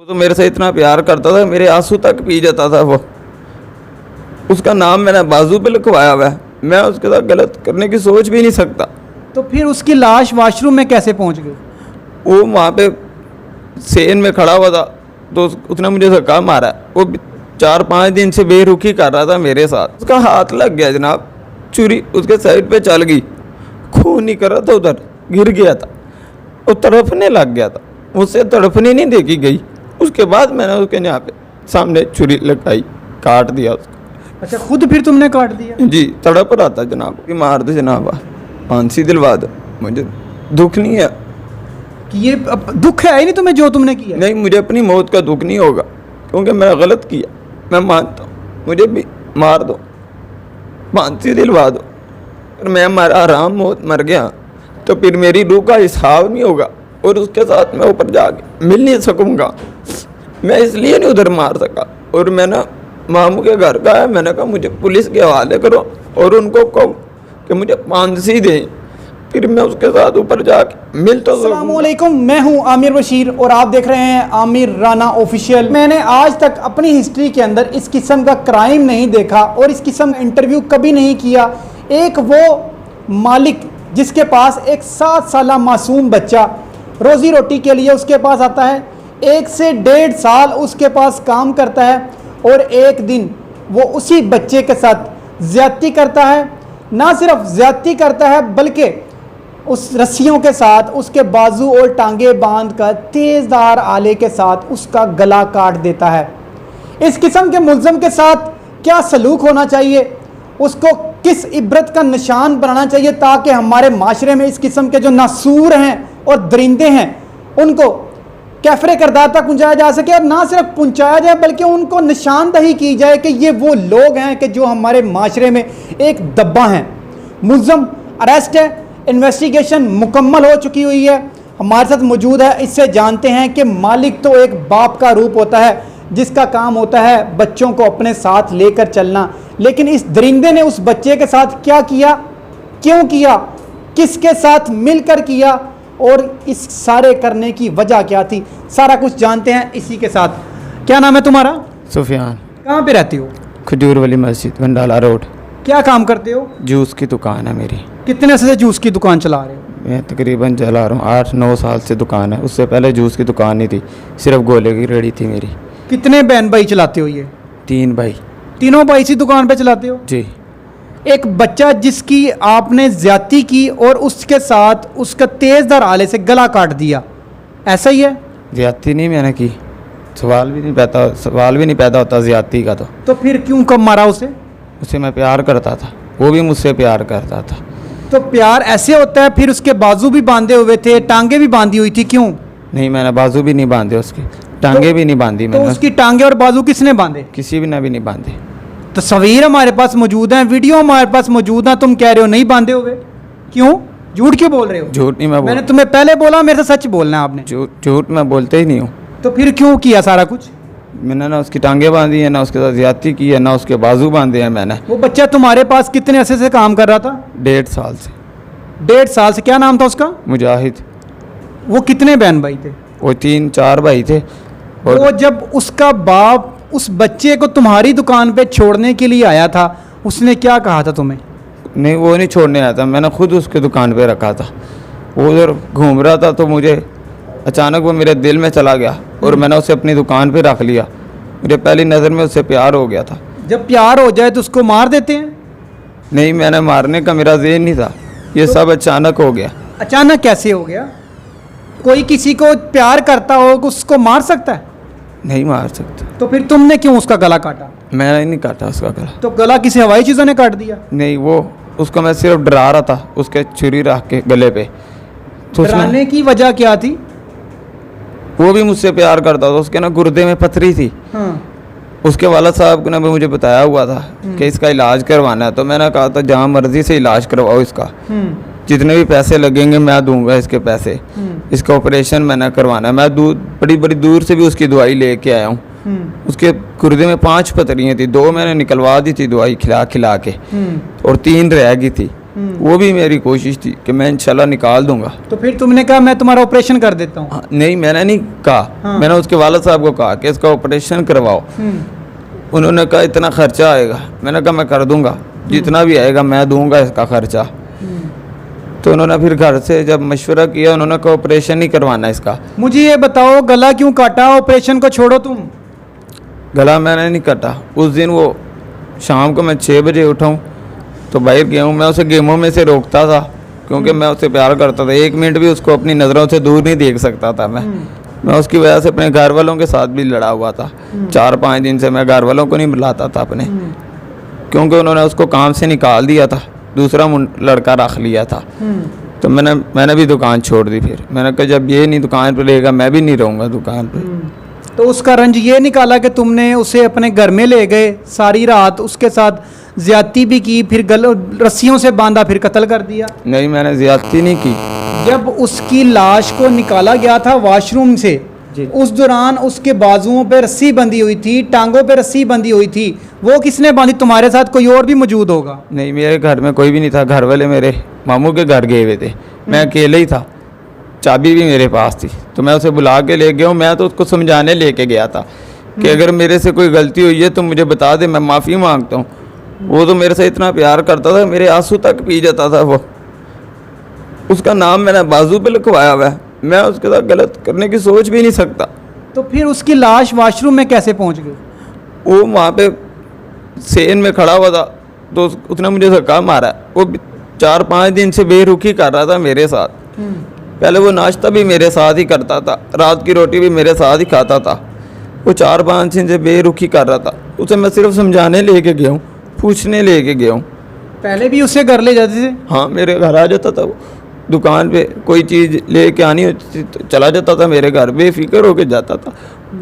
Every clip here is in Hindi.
वो तो मेरे से इतना प्यार करता था, मेरे आंसू तक पी जाता था वो। उसका नाम मैंने बाजू पे लिखवाया हुआ है, मैं उसके साथ गलत करने की सोच भी नहीं सकता। तो फिर उसकी लाश वॉशरूम में कैसे पहुंच गई? वो वहाँ पे सेन में खड़ा हुआ था तो उसने मुझे धक्का मारा। वो 4-5 दिन से बेरुखी कर रहा था मेरे साथ। उसका हाथ लग गया जनाब, छुरी उसके साइड पे चल गई, खून नहीं कर रहा था, उधर गिर गया था, वो तड़पने लग गया था। मुझसे तड़पने नहीं देखी गई। उसके बाद मैंने उसके यहाँ पे सामने छुरी लगाई, काट दिया उसको। अच्छा, खुद फिर तुमने काट दिया? जी, तड़प रहा था जनाब कि मार दो जनाब, फांसी दिलवा दो, मुझे दुख नहीं है कि ये अब दुख है ही नहीं तुम्हें जो तुमने किया? नहीं, मुझे अपनी मौत का दुख नहीं होगा क्योंकि मैंने गलत किया, मैं मानता हूँ। मुझे भी मार दो, फांसी दिलवा दो, और मैं आराम मौत मर गया तो फिर मेरी रूह का हिसाब नहीं होगा और उसके साथ मैं ऊपर जाके मिल नहीं सकूँगा। मैं इसलिए नहीं उधर मार सका। और मैं ना मामू के घर का है, मैंने कहा मुझे पुलिस के हवाले करो और उनको कहो कि मुझे फांसी दें, फिर मैं उसके साथ ऊपर जाके मिल तो सकूँगा। अस्सलामुअलैकुम, मैं हूं आमिर बशीर और आप देख रहे हैं आमिर राना ऑफिशियल। मैंने आज तक अपनी हिस्ट्री के अंदर इस किस्म का क्राइम नहीं देखा और इस किस्म का इंटरव्यू कभी नहीं किया। एक वो मालिक जिसके पास एक 7 साला मासूम बच्चा रोज़ी रोटी के लिए उसके पास आता है, 1 से 1.5 साल उसके पास काम करता है और एक दिन वो उसी बच्चे के साथ ज़्यादती करता है। ना सिर्फ ज़्यादती करता है बल्कि उस रस्सियों के साथ उसके बाजू और टांगे बांध कर तेज़धार आले के साथ उसका गला काट देता है। इस किस्म के मुल्ज़म के साथ क्या सलूक होना चाहिए, उसको किस इबरत का निशान बनाना चाहिए ताकि हमारे माशरे में इस किस्म के जो नासूर हैं और दरिंदे हैं उनको कैफरे करदार तक पहुँचाया जा सके, और ना सिर्फ पहुँचाया जाए बल्कि उनको निशानदही की जाए कि ये वो लोग हैं कि जो हमारे माशरे में एक दब्बा हैं। मुल्ज़म अरेस्ट है, इन्वेस्टिगेशन मुकम्मल हो चुकी हुई है, हमारे साथ मौजूद है। इससे जानते हैं कि मालिक तो एक बाप का रूप होता है जिसका काम होता है बच्चों को अपने साथ लेकर चलना, लेकिन इस दरिंदे ने उस बच्चे के साथ क्या किया, क्यों किया, किसके साथ मिलकर किया और इस सारे करने की वजह क्या थी, सारा कुछ जानते हैं इसी के साथ। क्या नाम है तुम्हारा? सुफियान। कहाँ पे रहती हो? खजूर वाली मस्जिद, गंडाला रोड। क्या काम करते हो? जूस की दुकान है मेरी। कितने से जूस की दुकान चला रहे हो? मैं तकरीबन चला रहा हूँ 8-9 साल से दुकान है। उससे पहले जूस की दुकान नहीं थी, सिर्फ गोले की रेडी थी मेरी। कितने बहन भाई चलाते हो ये? 3 भाई। तीनों भाई इसी दुकान पे चलाते हो? जी। एक बच्चा जिसकी आपने ज्यादती की और उसके साथ उसका तेजधार आले से गला काट दिया, ऐसा ही है? ज्यादती नहीं मैंने की, सवाल भी नहीं पैदा होता ज्यादती का। तो फिर क्यों कब मारा उसे? उससे मैं प्यार करता था, वो भी मुझसे प्यार करता था। तो प्यार ऐसे होता है? फिर उसके बाजू भी बांधे हुए थे, टांगे भी बांधी हुई थी, क्यों? नहीं, मैंने बाजू भी नहीं बांधे उसके, टांगे भी नहीं बांधी तो मैंने। उसकी टांगे और बाजू किसने बांधे? किसी भी ने भी नहीं बांधे। तस्वीर हमारे पास मौजूद है, वीडियो हमारे पास मौजूद है, तुम कह रहे हो नहीं बांधे हुए, क्यों? झूठ क्यों बोल रहे हो? झूठ नहीं, मैंने तुम्हें पहले बोला मेरे से सच बोलना है आपने। झूठ मैं बोलते ही नहीं हूँ। तो फिर क्यों किया सारा कुछ? मैंने ना उसकी टांगे बांधी है, ना उसके साथ ज्यादती की है, ना उसके बाजू बांधे हैं मैंने। वो बच्चा तुम्हारे पास कितने अरसे से काम कर रहा था? 1.5 साल से। 1.5 साल से। क्या नाम था उसका? मुजाहिद। वो कितने बहन भाई थे? वो 3-4 भाई थे। और वो जब उसका बाप उस बच्चे को तुम्हारी दुकान पे छोड़ने के लिए आया था, उसने क्या कहा था तुम्हें? नहीं, वो नहीं छोड़ने आया था, मैंने खुद उसके दुकान पे रखा था। वो उधर घूम रहा था तो मुझे अचानक वो मेरे दिल में चला गया और मैंने उसे अपनी दुकान पे रख लिया। मुझे पहली नज़र में उससे प्यार हो गया था। जब प्यार हो जाए तो उसको मार देते हैं? नहीं, मैंने मारने का मेरा ज़हन नहीं था, ये सब अचानक हो गया। अचानक कैसे हो गया? कोई किसी को प्यार करता हो उसको मार सकता है? नहीं मार सकता। तो फिर तुमने क्यों उसका गला काटा? मैंने नहीं काटा उसका गला। तो गला किसी हवाई चीज़ों ने काट दिया? नहीं, वो उसको मैं सिर्फ डरा रहा था, उसके छुरी रख के गले पे। तो डराने की वजह क्या थी? वो भी मुझसे प्यार करता था, उसके ना गुर्दे में पथरी थी। हाँ। उसके वाला साहब ने भी मुझे बताया हुआ था कि इसका इलाज करवाना है, तो मैंने कहा था जहाँ मर्जी से इलाज करवाओ इसका, जितने भी पैसे लगेंगे मैं दूंगा इसके पैसे। इसका ऑपरेशन मैंने करवाना है। मैं बड़ी बड़ी दूर से भी उसकी दवाई लेके आया हूँ। उसके गुर्दे में 5 पथरियाँ थी, 2 मैंने निकलवा दी थी दवाई खिला खिला के और 3 रह गई थी। वो भी मेरी कोशिश थी कि मैं इंशाल्लाह निकाल दूंगा। तो फिर तुमने कहा मैं तुम्हारा ऑपरेशन कर देता हूँ? हाँ, नहीं मैंने नहीं कहा। हाँ। मैंने उसके वालिद साहब को कहा कि इसका ऑपरेशन करवाओ। उन्होंने कहा इतना खर्चा आएगा। मैंने कहा मैं कर दूंगा, जितना भी आएगा मैं दूंगा इसका खर्चा। तो उन्होंने फिर घर से जब मशवरा किया, उन्होंने कहा ऑपरेशन ही करवाना इसका। मुझे ये बताओ, गला क्यों काटा? ऑपरेशन को छोड़ो तुम। गला मैंने नहीं काटा। उस दिन वो शाम को मैं 6 बजे उठाऊँ तो बाहर गया हूँ। मैं उसे गेमों में से रोकता था क्योंकि मैं उससे प्यार करता था। 1 मिनट भी उसको अपनी नज़रों से दूर नहीं देख सकता था मैं उसकी वजह से अपने घर वालों के साथ भी लड़ा हुआ था। 4-5 दिन से मैं घर वालों को नहीं बुलाता था अपने, क्योंकि उन्होंने उसको काम से निकाल दिया था, दूसरा लड़का रख लिया था। तो मैंने भी दुकान छोड़ दी। फिर मैंने कहा जब ये नहीं दुकान पर रहेगा मैं भी नहीं रहूँगा दुकान पर। तो उसका रंज ये निकाला कि तुमने उसे अपने घर में ले गए, सारी रात उसके साथ ज्यादती भी की, फिर रस्सियों से बांधा, फिर कत्ल कर दिया? नहीं मैंने ज्यादती नहीं की। जब उसकी लाश को निकाला गया था वॉशरूम से, उस दौरान उसके बाजुओं पे रस्सी बंधी हुई थी, टांगों पे रस्सी बंधी हुई थी। वो किसने बांधी? तुम्हारे साथ कोई और भी मौजूद होगा? नहीं, मेरे घर में कोई भी नहीं था। घर वाले मेरे मामू के घर गए हुए थे, मैं अकेले ही था। चाबी भी मेरे पास थी, तो मैं उसे बुला के ले गया हूँ। मैं तो उसको समझाने लेके गया था कि अगर मेरे से कोई गलती हुई है तो मुझे बता दे, मैं माफ़ी मांगता हूँ। वो तो मेरे से इतना प्यार करता था, मेरे आंसू तक पी जाता था वो। उसका नाम मैंने बाजू पे लिखवाया हुआ है। मैं उसके साथ गलत करने की सोच भी नहीं सकता। तो फिर उसकी लाश वॉशरूम में कैसे पहुंच गई? वो वहाँ पे सेन में खड़ा हुआ था तो उसने मुझे धक्का मारा। वो 4-5 दिन से बेरुखी कर रहा था मेरे साथ। पहले वो नाश्ता भी मेरे साथ ही करता था, रात की रोटी भी मेरे साथ ही खाता था। वो 4-5 दिन से बेरुखी कर रहा था। उसे मैं सिर्फ समझाने लेके गया हूँ, पूछने लेके गया हूँ। पहले भी उसे घर ले जाते थे? हाँ, मेरे घर आ जाता था वो। दुकान पे कोई चीज़ लेके आनी होती थी तो चला जाता था मेरे घर, बेफिक्र होके जाता था।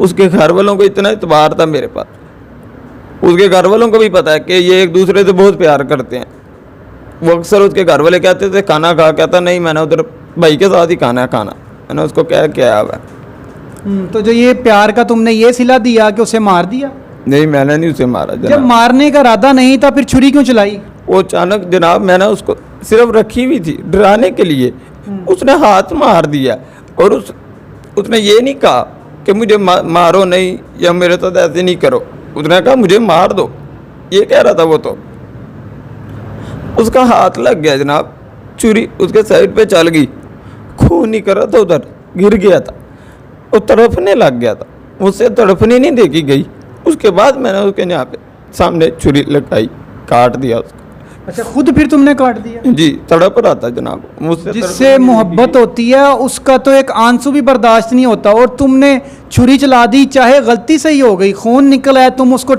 उसके घर वालों को इतना इतबार था मेरे पास। उसके घर वालों को भी पता है कि ये एक दूसरे से बहुत प्यार करते हैं। वो अक्सर उसके घर वाले कहते थे खाना खा, कहता नहीं मैंने उधर भाई के साथ ही खाना खाना। मैंने उसको क्या हुआ। तो जो ये प्यार का तुमने ये सिला दिया कि उसे मार दिया? नहीं, मैंने नहीं उसे मारा जनाब। जब मारने का इरादा नहीं था फिर छुरी क्यों चलाई? वो अचानक जनाब मैंने उसको सिर्फ रखी हुई थी डराने के लिए। उसने हाथ मार दिया और उसने ये नहीं कहा कि मुझे मारो नहीं या मेरे साथ ऐसे नहीं करो। उसने कहा मुझे मार दो, ये कह रहा था वो। तो उसका हाथ लग गया जनाब, छुरी उसके साइड पे चल गई, खून नहीं कर रहा था, उधर गिर गया था। वो तड़पने लग गया था, मुझसे तड़पने नहीं देखी गई। उसके बाद मैंने उसके यहाँ पे सामने छुरी लगाई, काट दिया उसको। अच्छा, खुद फिर तुमने काट दिया? जी, तड़प रहा था जनाब मुझसे। जिससे मोहब्बत होती है उसका तो एक आंसू भी बर्दाश्त नहीं होता, और तुमने छुरी चला दी, चाहे गलती से ही हो गई, खून निकला है, तुम उसको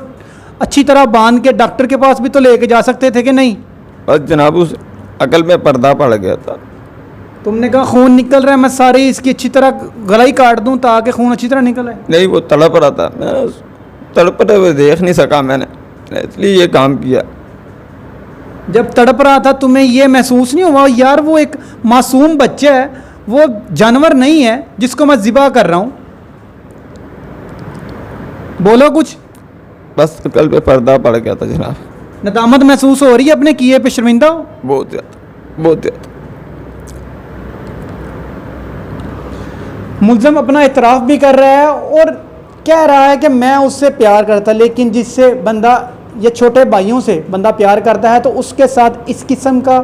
अच्छी तरह बांध के डॉक्टर के पास भी तो लेके जा सकते थे कि नहीं? और जनाब उस अकल में पर्दा पड़ गया था। तुमने कहा खून निकल रहा है, मैं सारी इसकी अच्छी तरह गला ही काट दूं ताकि खून अच्छी तरह निकले। नहीं, वो तड़प रहा था, मैं तड़पते हुए देख नहीं सका मैंने, इसलिए ये काम किया। जब तड़प रहा था तुम्हें ये महसूस नहीं हुआ यार वो एक मासूम बच्चा है, वो जानवर नहीं है जिसको मैं ज़िबा कर रहा हूँ? बोलो कुछ। बस अकल पे पर्दा पड़ गया था जनाब। नदामत महसूस हो रही है अपने किए पे? शर्मिंदा हो? बहुत ज़्यादा, बहुत ज़्यादा। मुल्ज़म अपना इतराफ़ भी कर रहा है और कह रहा है कि मैं उससे प्यार करता, लेकिन जिससे बंदा ये छोटे भाइयों से बंदा प्यार करता है तो उसके साथ इस किस्म का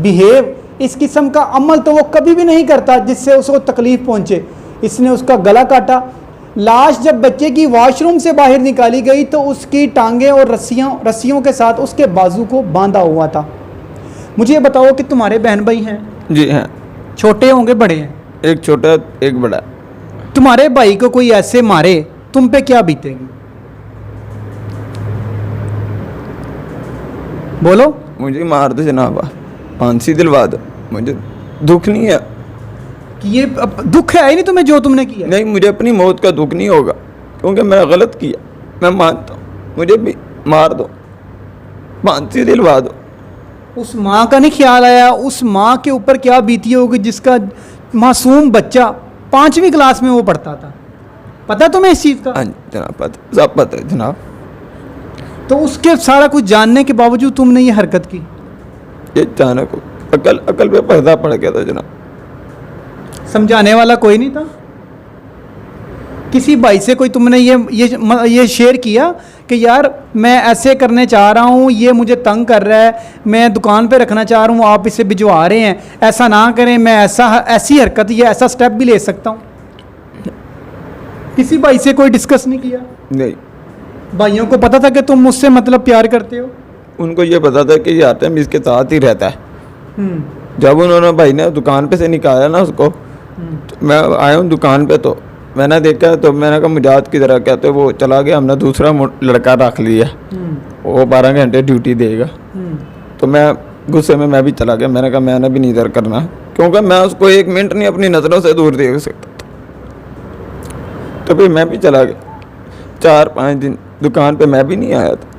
बिहेव, इस किस्म का अमल तो वो कभी भी नहीं करता जिससे उसको तकलीफ़ पहुँचे। इसने उसका गला काटा। लाश जब बच्चे की वॉशरूम से बाहर निकाली गई तो उसकी टांगें और रस्सियों के साथ उसके बाजू को बांधा हुआ था। मुझे ये बताओ कि तुम्हारे बहन भाई हैं? जी हैं। छोटे होंगे बड़े हैं? एक छोटा एक बड़ा। तुम्हारे भाई को कोई ऐसे मारे तुम पे क्या बीतेगी? बोलो। मुझे मार दो जनाब, फांसी दिलवा दो, मुझे दुख नहीं है। कि ये दुख है ही नहीं तुम्हें जो तुमने किया? नहीं, मुझे अपनी मौत का दुख नहीं होगा क्योंकि मैंने गलत किया, मैं मानता हूँ। मुझे भी मार दो, फांसी दिलवा दो। उस माँ का नहीं ख्याल आया? उस माँ के ऊपर क्या बीती होगी जिसका मासूम बच्चा 5वीं क्लास में वो पढ़ता था? पता तुम्हें इस चीज़ का? हाँ जनाब, पता, सब पता है जनाब। तो उसके सारा कुछ जानने के बावजूद तुमने ये हरकत की? ये अचानक अकल पे पर्दा पड़ गया था जनाब। समझाने वाला कोई नहीं था? किसी भाई से कोई तुमने ये शेयर किया कि यार मैं ऐसे करने चाह रहा हूँ, ये मुझे तंग कर रहा है, मैं दुकान पे रखना चाह रहा हूँ, आप इसे भिजवा रहे हैं, ऐसा ना करें, मैं ऐसी हरकत या ऐसा स्टेप भी ले सकता हूँ? किसी भाई से कोई डिस्कस नहीं किया? नहीं। भाइयों को पता था कि तुम मुझसे मतलब प्यार करते हो? उनको ये पता था कि ये आतिम इसके साथ ही रहता है। जब उन्होंने भाई ने दुकान पे से निकाला ना उसको, तो मैं आया हूँ दुकान पे, तो मैंने देखा, तो मैंने कहा मुजाद की तरह कहते वो चला गया, हमने दूसरा लड़का रख लिया, वो 12 घंटे ड्यूटी देगा। तो मैं गुस्से में मैं भी चला गया। मैंने कहा मैंने भी नहीं इधर करना, क्योंकि मैं उसको 1 मिनट नहीं अपनी नज़रों से दूर देख सकता। तो फिर मैं भी चला गया। 4-5 दिन दुकान पे मैं भी नहीं आया था।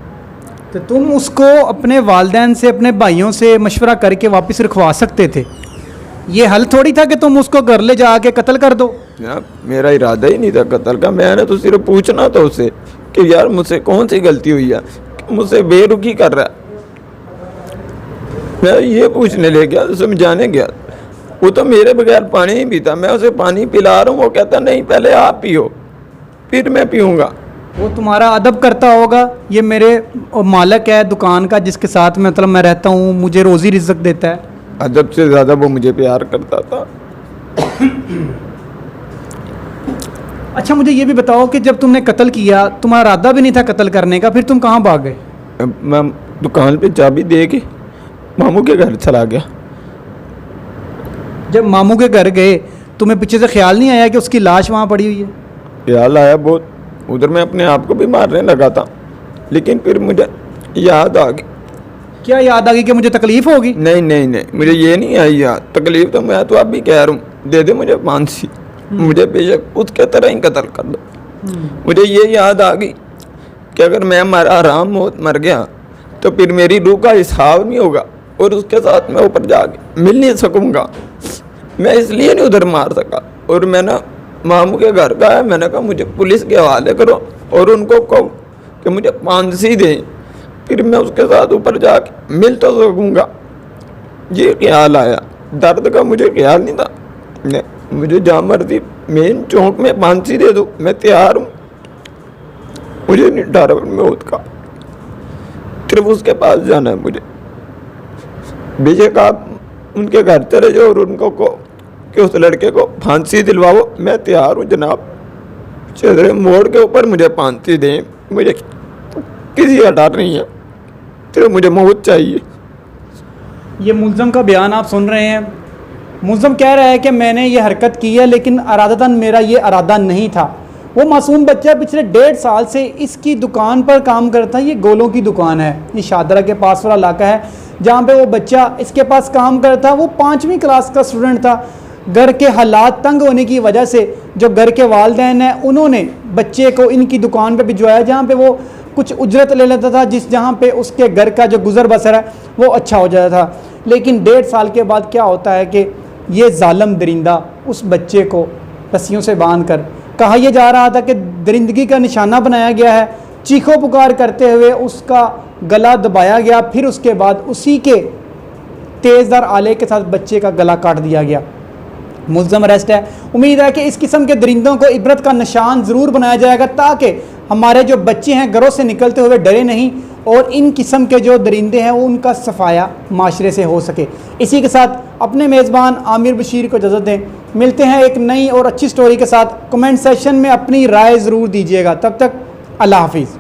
तो तुम उसको अपने वालिदैन से, अपने भाइयों से मशवरा करके वापस रखवा सकते थे। ये हल थोड़ी था कि तुम उसको घर ले जाके कत्ल कर दो। यार मेरा इरादा ही नहीं था कत्ल का। मैंने तो सिर्फ पूछना था उससे कि यार मुझसे कौन सी गलती हुई है, मुझसे बेरुखी कर रहा है। मैं ये पूछने ले गया, समझाने गया। वो तो मेरे बगैर पानी ही पीता। मैं उसे पानी पिला रहा हूँ, वो कहता नहीं पहले आप पियो फिर मैं पीऊँगा। वो तुम्हारा अदब करता होगा, ये मेरे मालिक है दुकान का जिसके साथ में मतलब मैं रहता हूँ, मुझे रोज़ी रिज़्क देता है। अदब से ज़्यादा वो मुझे प्यार करता था। अच्छा मुझे ये भी बताओ कि जब तुमने कत्ल किया, तुम्हारा इरादा भी नहीं था कत्ल करने का, फिर तुम कहाँ भाग गए? मैं दुकान पे चाबी दे के मामू के घर चला गया। जब मामू के घर गए तुम्हें पीछे से ख्याल नहीं आया कि उसकी लाश वहाँ पड़ी हुई है? ख्याल आया बहुत। उधर मैं अपने आप को भी मारने लगा था, लेकिन फिर मुझे याद आ गई। क्या याद आ गई कि मुझे तकलीफ होगी? नहीं नहीं नहीं, मुझे ये नहीं आई याद। तकलीफ तो मैं तो अब भी कह रहा हूँ, दे दे मुझे फांसी, मुझे बेशक उसके तरह ही कत्ल कर दो। मुझे ये याद आ गई कि अगर मैं मरा हराम मौत मर गया तो फिर मेरी रूह का हिसाब नहीं होगा और उसके साथ मैं ऊपर जाके मिल नहीं सकूँगा। मैं इसलिए नहीं उधर मार सका। और मैं ना मामू के घर का है, मैंने कहा मुझे पुलिस के हवाले करो और उनको कहो कि मुझे फांसी दें, फिर मैं उसके साथ ऊपर जाके मिल तो सकूँगा। ये ख्याल आया, दर्द का मुझे ख्याल नहीं था। मुझे जहाँ मर्जी मेन चौक में फांसी दे दो, मैं तैयार हूँ। मुझे नहीं डर मौत का, सिर्फ उसके पास जाना है मुझे। बेशक आप उनके घर चले जाओ और उनको कहो कि उस लड़के को फांसी दिलवाओ, मैं तैयार हूँ जनाब। चेहरे मोड़ के ऊपर मुझे फांसी दें, मुझे किसी का डर नहीं है, सिर्फ मुझे मौत चाहिए। ये मुल्ज़म का बयान आप सुन रहे हैं। मुल्ज़म कह रहा है कि मैंने ये हरकत की है लेकिन इरादतन मेरा ये इरादा नहीं था। वो मासूम बच्चा पिछले 1.5 साल से इसकी दुकान पर काम करता है। ये गोलों की दुकान है, ये शादरा के पास वाला इलाका है जहाँ पे वो बच्चा इसके पास काम करता। वो 5वीं क्लास का स्टूडेंट था। घर के हालात तंग होने की वजह से जो घर के वालिदैन हैं उन्होंने बच्चे को इनकी दुकान पे भिजवाया जहाँ पे वो कुछ उजरत ले लेता था, जहाँ पे उसके घर का जो गुजर बसर है वो अच्छा हो जाता था। लेकिन 1.5 साल के बाद क्या होता है कि ये जालिम दरिंदा उस बच्चे को रस्सियों से बांध कर, कहा यह जा रहा था कि दरिंदगी का निशाना बनाया गया है, चीखों पुकार करते हुए उसका गला दबाया गया, फिर उसके बाद उसी के तेज़दार आले के साथ बच्चे का गला काट दिया गया। मुल्ज़म अरेस्ट है। उम्मीद है कि इस किस्म के दरिंदों को इबरत का निशान ज़रूर बनाया जाएगा ताकि हमारे जो बच्चे हैं घरों से निकलते हुए डरे नहीं और इन किस्म के जो दरिंदे हैं वो उनका सफाया माशरे से हो सके। इसी के साथ अपने मेज़बान आमिर बशीर को इजाज़त दें। मिलते हैं एक नई और अच्छी स्टोरी के साथ। कमेंट सेक्शन में अपनी राय ज़रूर दीजिएगा। तब तक अल्लाह हाफिज़।